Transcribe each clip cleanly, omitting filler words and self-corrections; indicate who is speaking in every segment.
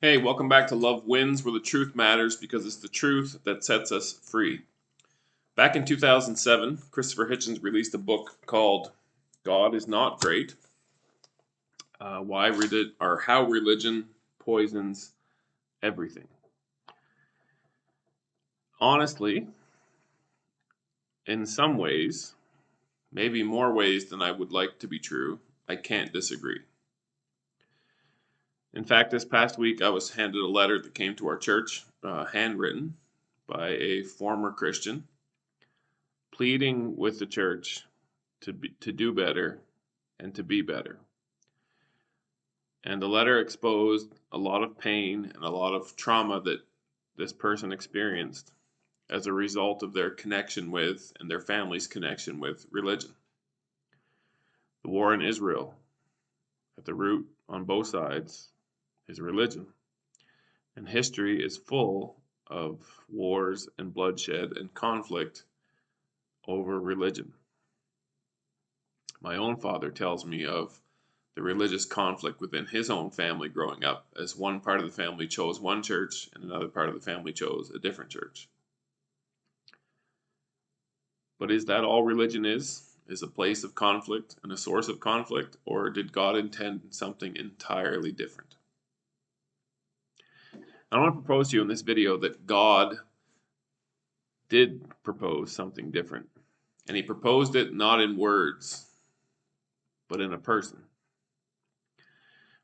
Speaker 1: Hey, welcome back to Love Wins, where the truth matters because it's the truth that sets us free. Back in 2007, Christopher Hitchens released a book called God is Not Great, How Religion Poisons Everything. Honestly, in some ways, maybe more ways than I would like to be true, I can't disagree. In fact, this past week I was handed a letter that came to our church, handwritten by a former Christian, pleading with the church to do better and to be better. And the letter exposed a lot of pain and a lot of trauma that this person experienced as a result of their connection with and their family's connection with religion. The war in Israel, at the root on both sides, is religion. And history is full of wars and bloodshed and conflict over religion. My own father tells me of the religious conflict within his own family growing up, as one part of the family chose one church and another part of the family chose a different church. But is that all religion is? Is a place of conflict and a source of conflict, or did God intend something entirely different? I want to propose to you in this video that God did propose something different. And he proposed it not in words, but in a person.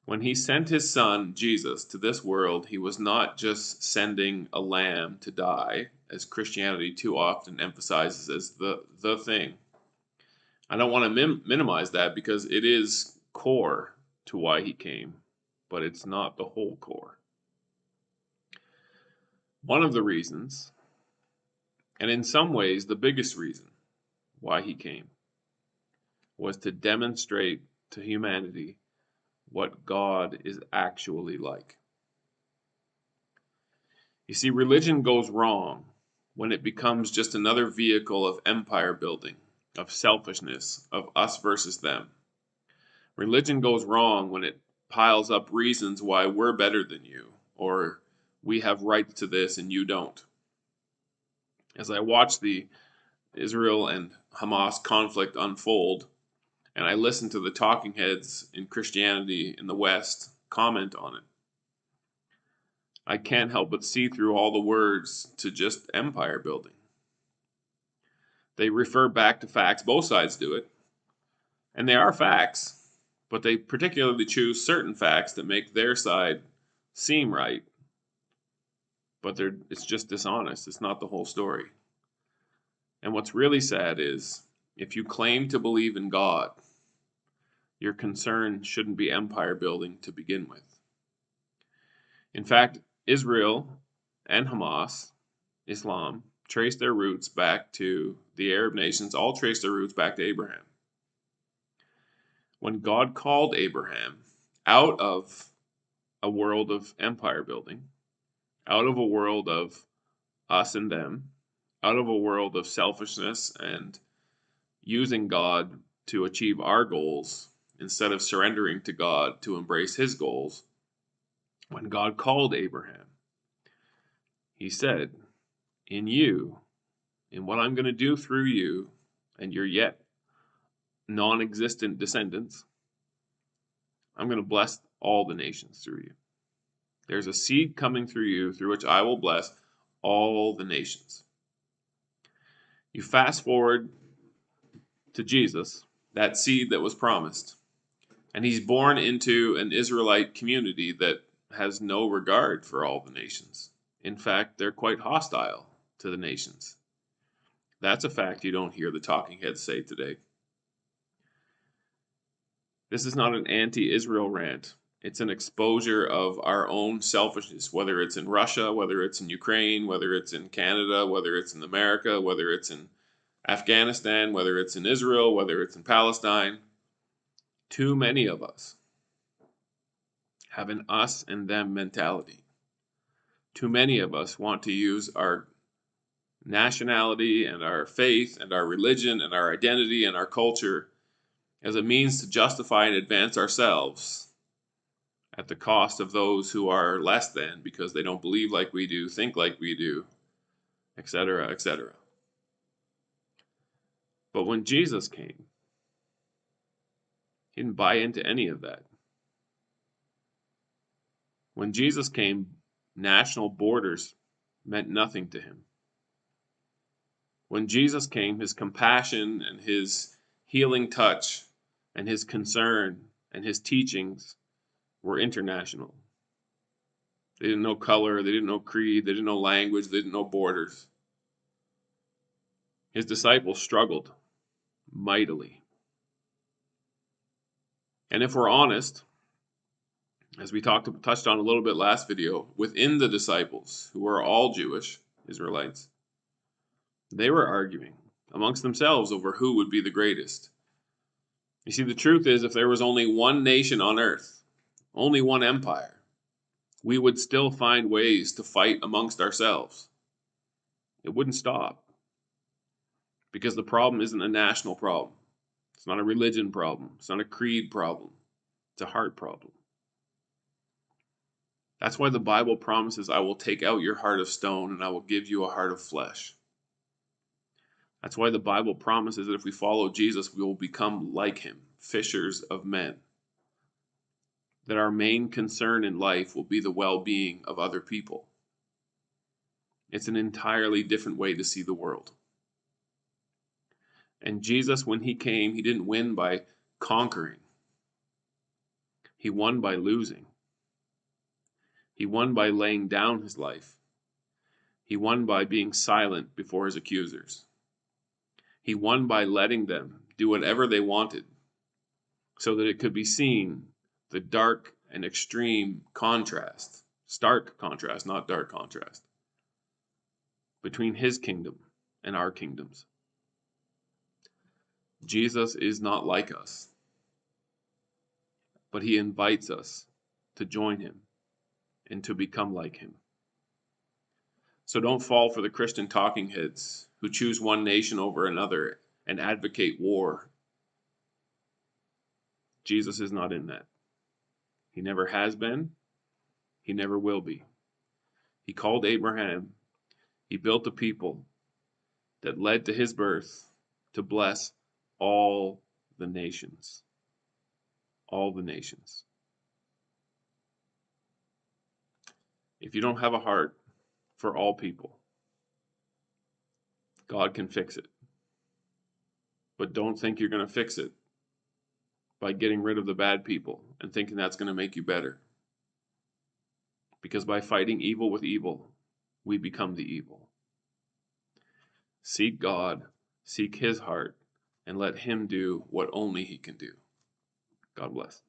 Speaker 1: When he sent his son, Jesus, to this world, he was not just sending a lamb to die, as Christianity too often emphasizes as the thing. I don't want to minimize that because it is core to why he came, but it's not the whole core. One of the reasons, and in some ways the biggest reason why he came, was to demonstrate to humanity what God is actually like. You see, religion goes wrong when it becomes just another vehicle of empire building, of selfishness, of us versus them. Religion goes wrong when it piles up reasons why we're better than you, or we have rights to this and you don't. As I watch the Israel and Hamas conflict unfold, and I listen to the talking heads in Christianity in the West comment on it, I can't help but see through all the words to just empire building. They refer back to facts, both sides do it, and they are facts, but they particularly choose certain facts that make their side seem right, but it's just dishonest. It's not the whole story. And what's really sad is, if you claim to believe in God, your concern shouldn't be empire building to begin with. In fact, Israel and Hamas, Islam, trace their roots back to the Arab nations, all trace their roots back to Abraham. When God called Abraham out of a world of empire building, out of a world of us and them, out of a world of selfishness and using God to achieve our goals instead of surrendering to God to embrace his goals, when God called Abraham, he said, in you, in what I'm going to do through you and your yet non-existent descendants, I'm going to bless all the nations through you. There's a seed coming through you through which I will bless all the nations. You fast forward to Jesus, that seed that was promised, and he's born into an Israelite community that has no regard for all the nations. In fact, they're quite hostile to the nations. That's a fact you don't hear the talking heads say today. This is not an anti-Israel rant. It's an exposure of our own selfishness, whether it's in Russia, whether it's in Ukraine, whether it's in Canada, whether it's in America, whether it's in Afghanistan, whether it's in Israel, whether it's in Palestine. Too many of us have an us and them mentality. Too many of us want to use our nationality and our faith and our religion and our identity and our culture as a means to justify and advance ourselves at the cost of those who are less than because they don't believe like we do, think like we do, etc., etc. But when Jesus came, he didn't buy into any of that. When Jesus came, national borders meant nothing to him. When Jesus came, his compassion and his healing touch and his concern and his teachings were international. They didn't know color, they didn't know creed, they didn't know language, they didn't know borders. His disciples struggled mightily. And if we're honest, as we touched on a little bit last video, within the disciples, who are all Jewish Israelites, they were arguing amongst themselves over who would be the greatest. You see, the truth is, if there was only one nation on earth, only one empire, we would still find ways to fight amongst ourselves. It wouldn't stop. Because the problem isn't a national problem. It's not a religion problem. It's not a creed problem. It's a heart problem. That's why the Bible promises, I will take out your heart of stone and I will give you a heart of flesh. That's why the Bible promises that if we follow Jesus, we will become like him, fishers of men. That our main concern in life will be the well-being of other people. It's an entirely different way to see the world. And Jesus, when he came, he didn't win by conquering. He won by losing. He won by laying down his life. He won by being silent before his accusers. He won by letting them do whatever they wanted so that it could be seen the dark and extreme contrast, stark contrast, not dark contrast, between his kingdom and our kingdoms. Jesus is not like us, but he invites us to join him and to become like him. So don't fall for the Christian talking heads who choose one nation over another and advocate war. Jesus is not in that. He never has been. He never will be. He called Abraham. He built a people that led to his birth to bless all the nations. All the nations. If you don't have a heart for all people, God can fix it. But don't think you're going to fix it by getting rid of the bad people and thinking that's going to make you better. Because by fighting evil with evil, we become the evil. Seek God, seek his heart, and let him do what only he can do. God bless.